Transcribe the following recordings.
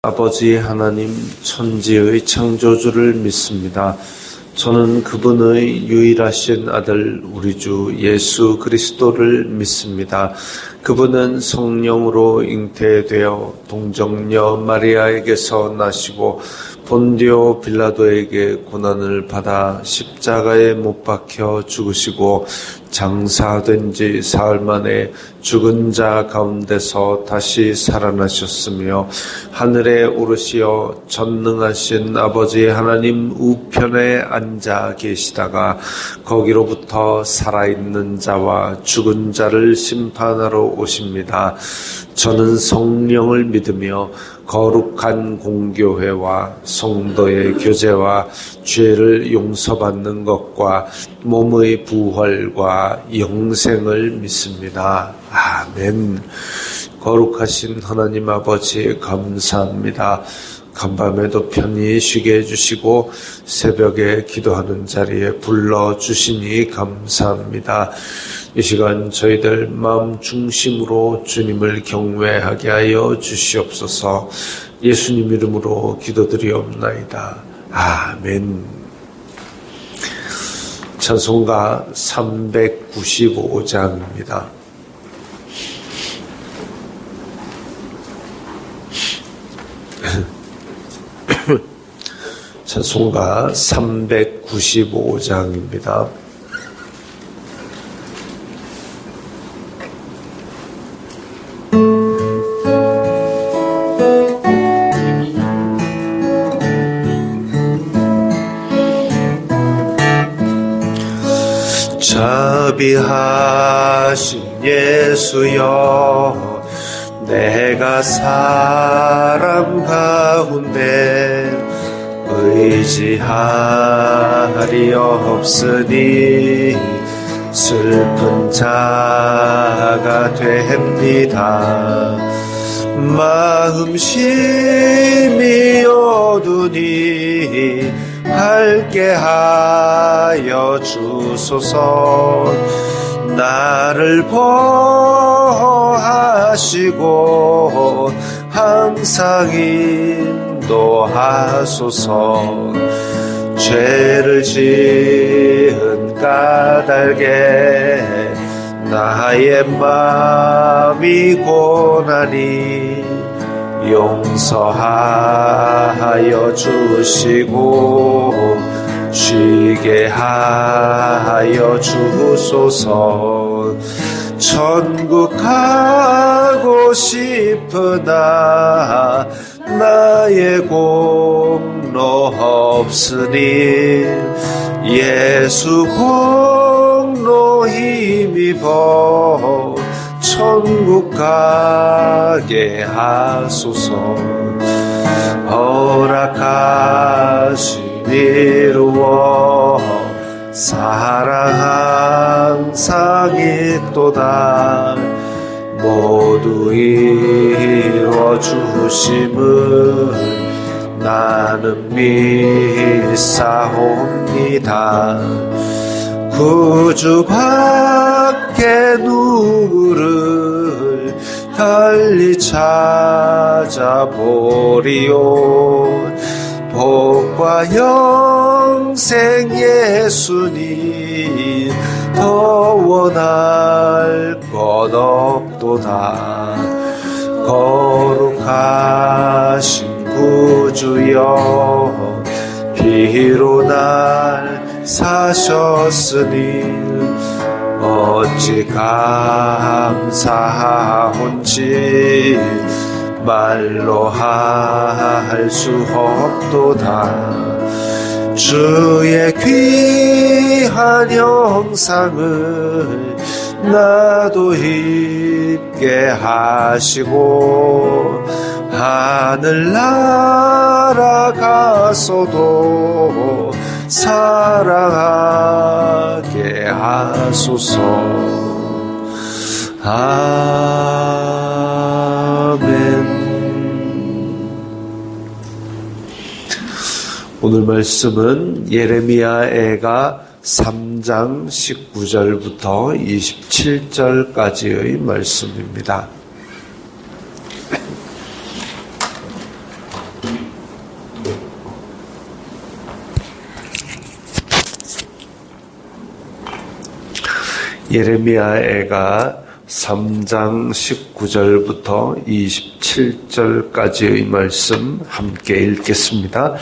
아버지 하나님 천지의 창조주를 믿습니다. 저는 그분의 유일하신 아들 우리 주 예수 그리스도를 믿습니다. 그분은 성령으로 잉태되어 동정녀 마리아에게서 나시고 본디오 빌라도에게 고난을 받아 십자가에 못 박혀 죽으시고 장사된 지 사흘 만에 죽은 자 가운데서 다시 살아나셨으며 하늘에 오르시어 전능하신 아버지 하나님 우편에 앉아 계시다가 거기로부터 살아있는 자와 죽은 자를 심판하러 오십니다. 저는 성령을 믿으며 거룩한 공교회와 성도의 교제와 죄를 용서받는 것과 몸의 부활과 영생을 믿습니다. 아멘. 거룩하신 하나님 아버지 감사합니다. 간밤에도 편히 쉬게 해주시고 새벽에 기도하는 자리에 불러주시니 감사합니다. 이 시간 저희들 마음 중심으로 주님을 경외하게 하여 주시옵소서. 예수님 이름으로 기도드리옵나이다. 아멘. 찬송가 395장입니다. 찬송가 395장입니다. 자비하신 예수여, 내가 사람 가운데 의지하리 없으니 슬픈 자가 됩니다. 마음 심히 어두니 밝게 하여 주소서. 나를 보호하시고 항상 인도하소서. 죄를 지은 까닭에 나의 마음이 고나니 용서하여 주시고 쉬게 하여 주소서. 천국 가고 싶으나 나의 공로 없으니 예수 공로 힘입어 천국 가게 하소서. 허락하신 이루어 사랑 항상 있도다. 모두 이루어 주심을 나는 믿사옵니다. 구주 밖에 누구를 달리 찾아보리요. 복과 영생 예수님 더 원할 것 없도다. 거룩하신 구주여, 피로 날 사셨으니 어찌 감사하온지 말로 할 수 없도다. 주의 귀한 형상을 나도 입게 하시고 하늘 날아가서도 사랑하게 하소서. 아멘. 오늘 말씀은 예레미야애가 3장 19절부터 27절까지의 말씀입니다. 예레미야애가 3장 19절부터 27절까지의 말씀 함께 읽겠습니다.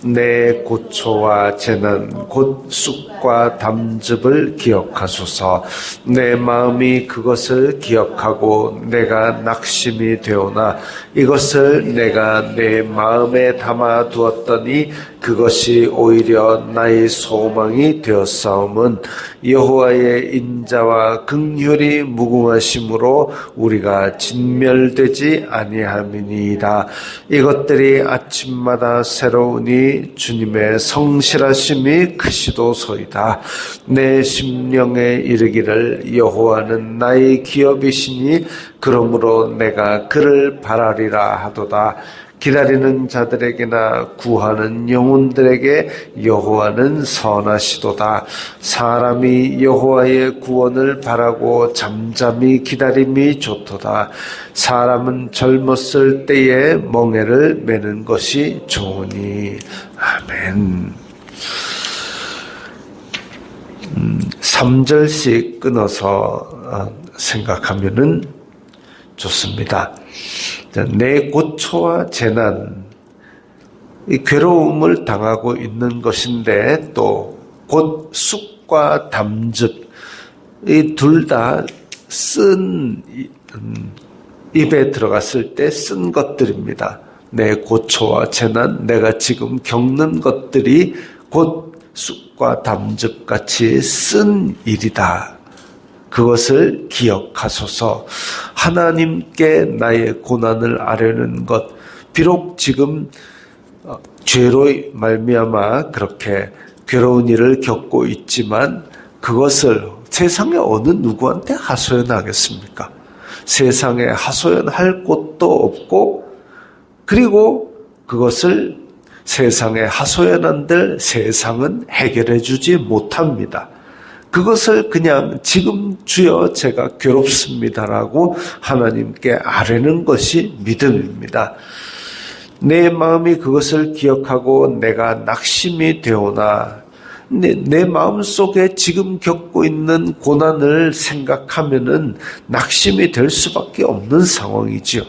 내 고초와 재난 곧 쑥과 담즙을 기억하소서. 내 마음이 그것을 기억하고 내가 낙심이 되오나 이것을 내가 내 마음에 담아 두었더니 그것이 오히려 나의 소망이 되었사옴은 여호와의 인자와 긍휼이 무궁하심으로 우리가 진멸되지 아니함이니이다. 이것들이 아침마다 새로우니 주님의 성실하심이 크시도소이다. 내 심령에 이르기를 여호와는 나의 기업이시니 그러므로 내가 그를 바라리라 하도다. 기다리는 자들에게나 구하는 영혼들에게 여호와는 선하시도다. 사람이 여호와의 구원을 바라고 잠잠히 기다림이 좋도다. 사람은 젊었을 때에 멍에를 매는 것이 좋으니. 아멘. 3절씩 끊어서 생각하면은 좋습니다. 내 고초와 재난, 이 괴로움을 당하고 있는 것인데 또 곧 쑥과 담즙, 이 둘 다 쓴 입에 들어갔을 때 쓴 것들입니다. 내 고초와 재난, 내가 지금 겪는 것들이 곧 쑥과 담즙 같이 쓴 일이다. 그것을 기억하소서. 하나님께 나의 고난을 아뢰는 것, 비록 지금 죄로 말미암아 그렇게 괴로운 일을 겪고 있지만 그것을 세상에 어느 누구한테 하소연하겠습니까? 세상에 하소연할 곳도 없고, 그리고 그것을 세상에 하소연한들 세상은 해결해 주지 못합니다. 그것을 그냥 지금 주여 제가 괴롭습니다라고 하나님께 아뢰는 것이 믿음입니다. 내 마음이 그것을 기억하고 내가 낙심이 되오나, 내 마음속에 지금 겪고 있는 고난을 생각하면은 낙심이 될 수밖에 없는 상황이지요.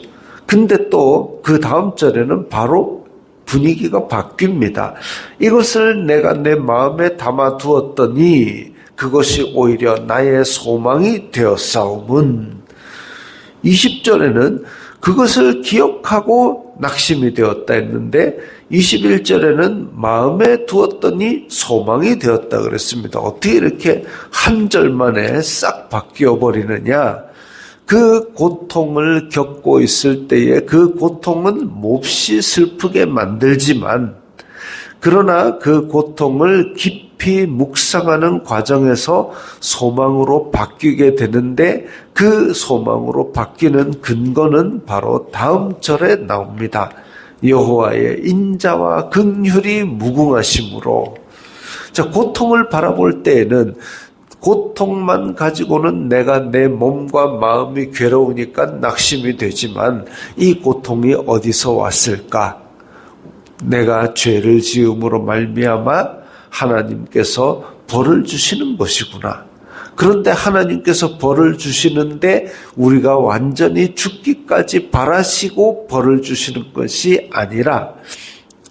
근데 또 그 다음 절에는 바로 분위기가 바뀝니다. 이것을 내가 내 마음에 담아 두었더니 그것이 오히려 나의 소망이 되었사옴은, 20절에는 그것을 기억하고 낙심이 되었다 했는데 21절에는 마음에 두었더니 소망이 되었다 그랬습니다. 어떻게 이렇게 한 절 만에 싹 바뀌어 버리느냐? 그 고통을 겪고 있을 때에 그 고통은 몹시 슬프게 만들지만, 그러나 그 고통을 깊이 묵상하는 과정에서 소망으로 바뀌게 되는데, 그 소망으로 바뀌는 근거는 바로 다음 절에 나옵니다. 여호와의 인자와 긍휼이 무궁하심으로. 자, 고통을 바라볼 때에는 고통만 가지고는 내가 내 몸과 마음이 괴로우니까 낙심이 되지만, 이 고통이 어디서 왔을까? 내가 죄를 지음으로 말미암아 하나님께서 벌을 주시는 것이구나. 그런데 하나님께서 벌을 주시는데 우리가 완전히 죽기까지 바라시고 벌을 주시는 것이 아니라,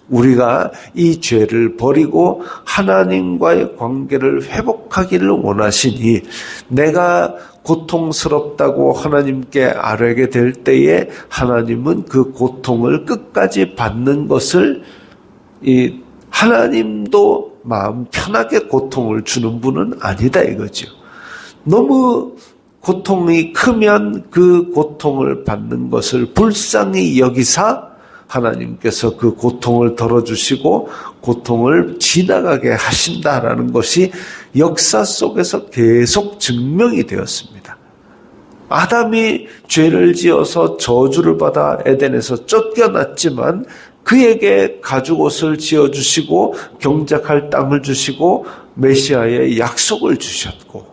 우리가 이 죄를 버리고 하나님과의 관계를 회복하기를 원하시니, 내가 고통스럽다고 하나님께 아뢰게 될 때에 하나님은 그 고통을 끝까지 받는 것을, 하나님도 마음 편하게 고통을 주는 분은 아니다 이거죠. 너무 고통이 크면 그 고통을 받는 것을 불쌍히 여기사 하나님께서 그 고통을 덜어주시고 고통을 지나가게 하신다라는 것이 역사 속에서 계속 증명이 되었습니다. 아담이 죄를 지어서 저주를 받아 에덴에서 쫓겨났지만 그에게 가죽옷을 지어주시고 경작할 땅을 주시고 메시아의 약속을 주셨고,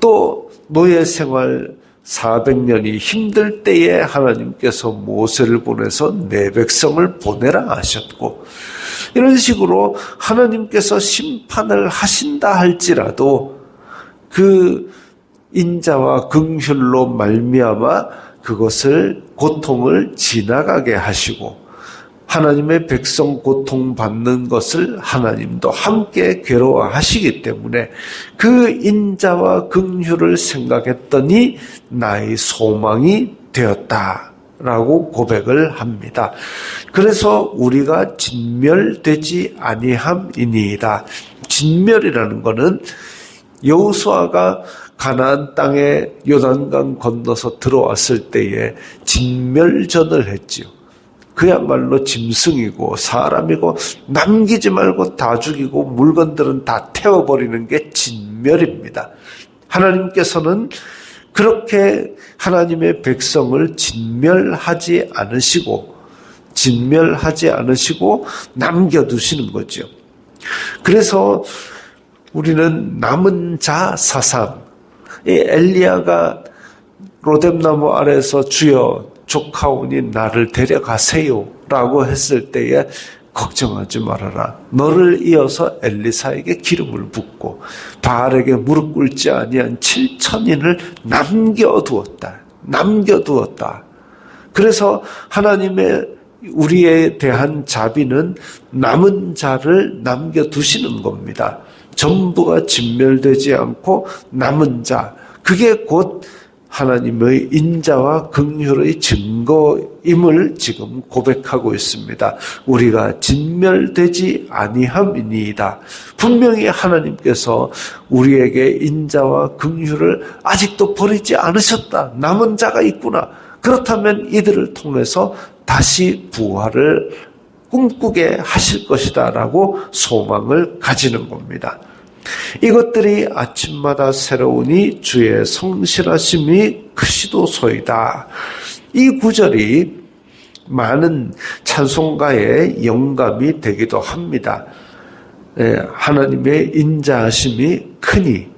또 노예 생활 400년이 힘들 때에 하나님께서 모세를 보내서 내 백성을 보내라 하셨고, 이런 식으로 하나님께서 심판을 하신다 할지라도 그 인자와 긍휼로 말미암아 그것을 고통을 지나가게 하시고 하나님의 백성 고통받는 것을 하나님도 함께 괴로워하시기 때문에 그 인자와 긍휼을 생각했더니 나의 소망이 되었다라고 고백을 합니다. 그래서 우리가 진멸되지 아니함이니이다. 진멸이라는 것은 여호수아가 가나안 땅에 요단강 건너서 들어왔을 때에 진멸전을 했지요. 그야말로 짐승이고 사람이고 남기지 말고 다 죽이고 물건들은 다 태워버리는 게 진멸입니다. 하나님께서는 그렇게 하나님의 백성을 진멸하지 않으시고 남겨두시는 거죠. 그래서 우리는 남은 자 사상, 이 엘리야가 로뎀나무 아래에서 주여 조카오니 나를 데려가세요 라고 했을 때에 걱정하지 말아라. 너를 이어서 엘리사에게 기름을 붓고 바알에게 무릎 꿇지 아니한 7,000인을 남겨두었다. 그래서 하나님의 우리에 대한 자비는 남은 자를 남겨두시는 겁니다. 전부가 진멸되지 않고 남은 자, 그게 곧 하나님의 인자와 긍휼의 증거임을 지금 고백하고 있습니다. 우리가 진멸되지 아니함이니이다. 분명히 하나님께서 우리에게 인자와 긍휼을 아직도 버리지 않으셨다. 남은 자가 있구나. 그렇다면 이들을 통해서 다시 부활을 꿈꾸게 하실 것이다 라고 소망을 가지는 겁니다. 이것들이 아침마다 새로우니 주의 성실하심이 크시도소이다. 이 구절이 많은 찬송가의 영감이 되기도 합니다. 하나님의 인자하심이 크니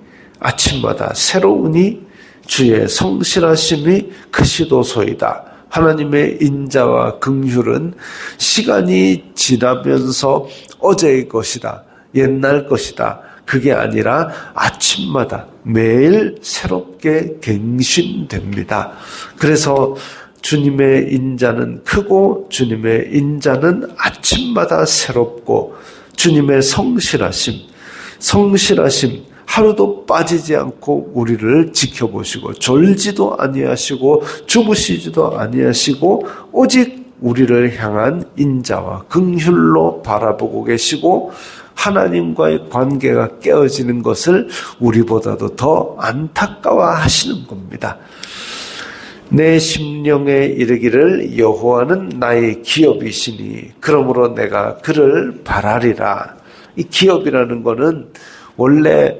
아침마다 새로우니 주의 성실하심이 크시도소이다. 하나님의 인자와 긍휼은 시간이 지나면서 어제의 것이다. 옛날 것이다. 그게 아니라 아침마다 매일 새롭게 갱신됩니다. 그래서 주님의 인자는 크고 주님의 인자는 아침마다 새롭고 주님의 성실하심 하루도 빠지지 않고 우리를 지켜보시고 졸지도 아니하시고 주무시지도 아니하시고 오직 우리를 향한 인자와 긍휼로 바라보고 계시고 하나님과의 관계가 깨어지는 것을 우리보다도 더 안타까워하시는 겁니다. 내 심령에 이르기를 여호와는 나의 기업이시니 그러므로 내가 그를 바라리라. 이 기업이라는 것은 원래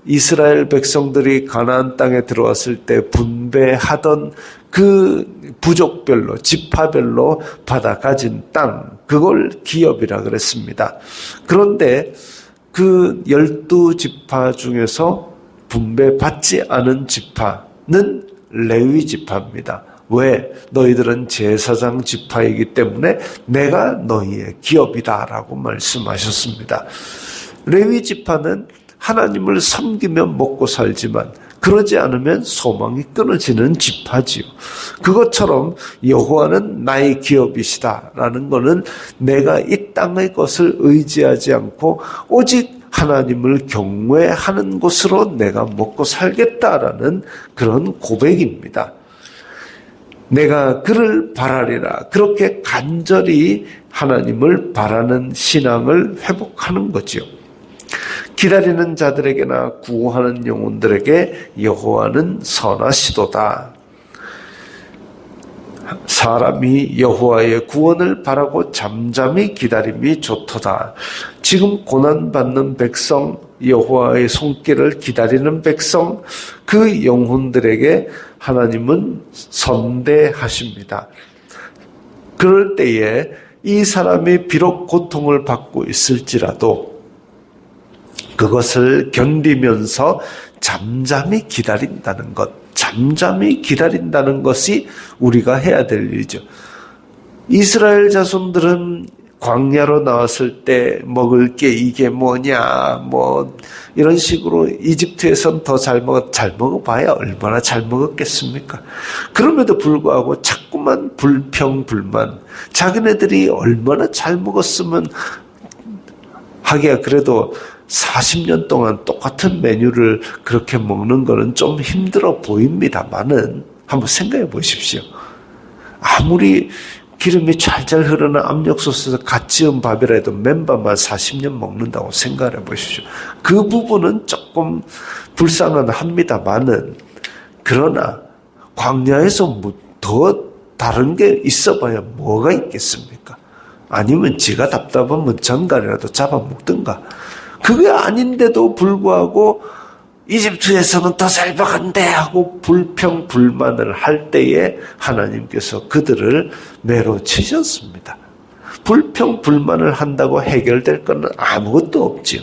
이스라엘 백성들이 가나안 땅에 들어왔을 때 분배하던 그 부족별로 지파별로 받아 가진 땅, 그걸 기업이라 그랬습니다. 그런데 그 12지파 중에서 분배받지 않은 지파는 레위 지파입니다. 왜? 너희들은 제사장 지파이기 때문에 내가 너희의 기업이다라고 말씀하셨습니다. 레위 지파는 하나님을 섬기면 먹고 살지만 그러지 않으면 소망이 끊어지는 지파지요. 그것처럼 여호와는 나의 기업이시다라는 것은 내가 이 땅의 것을 의지하지 않고 오직 하나님을 경외하는 곳으로 내가 먹고 살겠다라는 그런 고백입니다. 내가 그를 바라리라. 그렇게 간절히 하나님을 바라는 신앙을 회복하는 거지요. 기다리는 자들에게나 구하는 영혼들에게 여호와는 선하시도다. 사람이 여호와의 구원을 바라고 잠잠히 기다림이 좋도다. 지금 고난받는 백성, 여호와의 손길을 기다리는 백성, 그 영혼들에게 하나님은 선대하십니다. 그럴 때에 이 사람이 비록 고통을 받고 있을지라도 그것을 견디면서 잠잠히 기다린다는 것, 잠잠히 기다린다는 것이 우리가 해야 될 일이죠. 이스라엘 자손들은 광야로 나왔을 때 먹을 게 이게 뭐냐, 이런 식으로 이집트에선 더 잘 먹어봐야 얼마나 잘 먹었겠습니까? 그럼에도 불구하고 자꾸만 불평불만, 자기네들이 얼마나 잘 먹었으면 하기야 그래도 40년 동안 똑같은 메뉴를 그렇게 먹는 거는 좀 힘들어 보입니다만은 한번 생각해 보십시오. 아무리 기름이 잘잘 흐르는 압력솥에서 갓 지은 밥이라도 맨밥만 40년 먹는다고 생각해 보십시오. 그 부분은 조금 불쌍은 합니다만은, 그러나 광야에서 더 다른 게 있어봐야 뭐가 있겠습니까? 아니면 지가 답답하면 전갈이라도 잡아먹든가. 그게 아닌데도 불구하고 이집트에서는 더 잘 먹었는데 하고 불평불만을 할 때에 하나님께서 그들을 매로 치셨습니다. 불평불만을 한다고 해결될 것은 아무것도 없지요.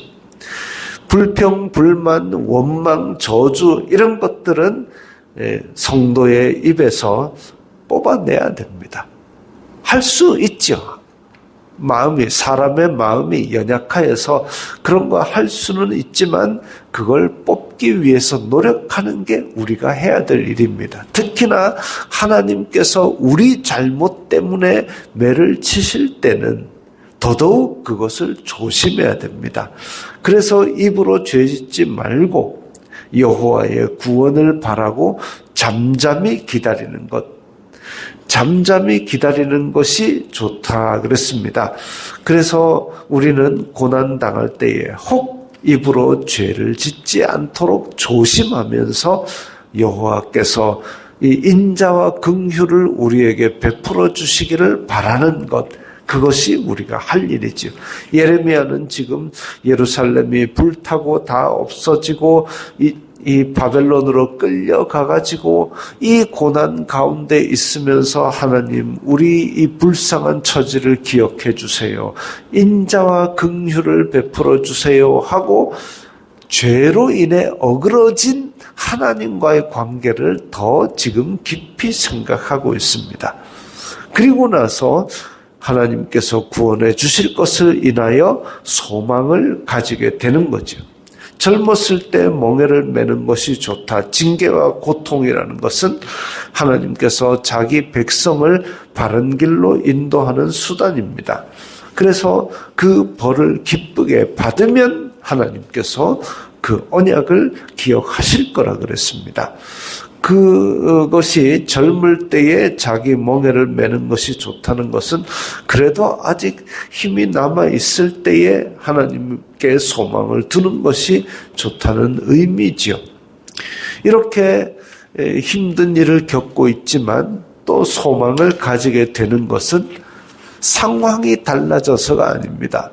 불평불만, 원망, 저주 이런 것들은 성도의 입에서 뽑아내야 됩니다. 할 수 있죠. 사람의 마음이 연약하여서 그런 거 할 수는 있지만 그걸 뽑기 위해서 노력하는 게 우리가 해야 될 일입니다. 특히나 하나님께서 우리 잘못 때문에 매를 치실 때는 더더욱 그것을 조심해야 됩니다. 그래서 입으로 죄짓지 말고 여호와의 구원을 바라고 잠잠히 기다리는 것, 잠잠히 기다리는 것이 좋다 그랬습니다. 그래서 우리는 고난당할 때에 혹 입으로 죄를 짓지 않도록 조심하면서 여호와께서 이 인자와 긍휼을 우리에게 베풀어 주시기를 바라는 것, 그것이 우리가 할 일이지요. 예레미야는 지금 예루살렘이 불타고 다 없어지고 이 바벨론으로 끌려가가지고 이 고난 가운데 있으면서 하나님, 우리 이 불쌍한 처지를 기억해 주세요. 인자와 긍휼을 베풀어 주세요 하고 죄로 인해 어그러진 하나님과의 관계를 더 지금 깊이 생각하고 있습니다. 그리고 나서 하나님께서 구원해 주실 것을 인하여 소망을 가지게 되는 거죠. 젊었을 때 멍에를 매는 것이 좋다. 징계와 고통이라는 것은 하나님께서 자기 백성을 바른 길로 인도하는 수단입니다. 그래서 그 벌을 기쁘게 받으면 하나님께서 그 언약을 기억하실 거라 그랬습니다. 그것이 젊을 때에 자기 멍에를 매는 것이 좋다는 것은 그래도 아직 힘이 남아있을 때에 하나님께 소망을 두는 것이 좋다는 의미지요. 이렇게 힘든 일을 겪고 있지만 또 소망을 가지게 되는 것은 상황이 달라져서가 아닙니다.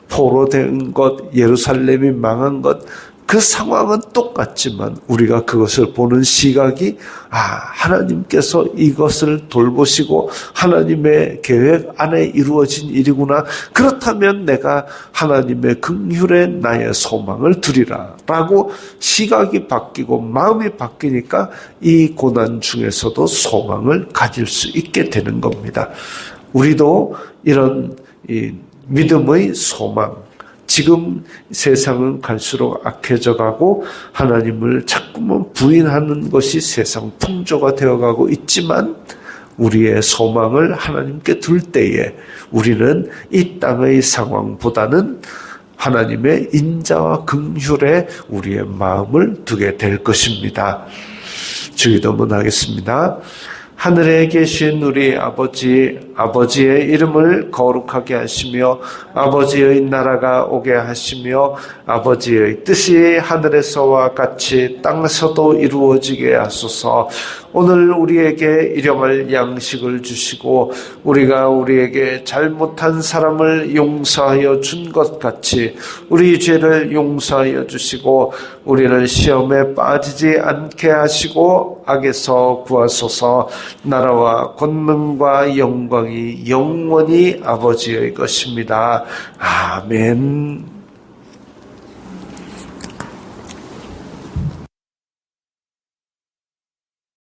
포로된 것, 예루살렘이 망한 것, 그 상황은 똑같지만 우리가 그것을 보는 시각이 하나님께서 이것을 돌보시고 하나님의 계획 안에 이루어진 일이구나. 그렇다면 내가 하나님의 긍휼에 나의 소망을 두리라 라고 시각이 바뀌고 마음이 바뀌니까 이 고난 중에서도 소망을 가질 수 있게 되는 겁니다. 우리도 이런 믿음의 소망, 지금 세상은 갈수록 악해져 가고 하나님을 자꾸만 부인하는 것이 세상 풍조가 되어가고 있지만 우리의 소망을 하나님께 둘 때에 우리는 이 땅의 상황보다는 하나님의 인자와 긍휼에 우리의 마음을 두게 될 것입니다. 주기도문 하겠습니다. 하늘에 계신 우리 아버지의 이름을 거룩하게 하시며 아버지의 나라가 오게 하시며 아버지의 뜻이 하늘에서와 같이 땅에서도 이루어지게 하소서. 오늘 우리에게 일용할 양식을 주시고 우리가 우리에게 잘못한 사람을 용서하여 준 것 같이 우리 죄를 용서하여 주시고 우리를 시험에 빠지지 않게 하시고 악에서 구하소서. 나라와 권능과 영광이 영원히 아버지의 것입니다. 아멘.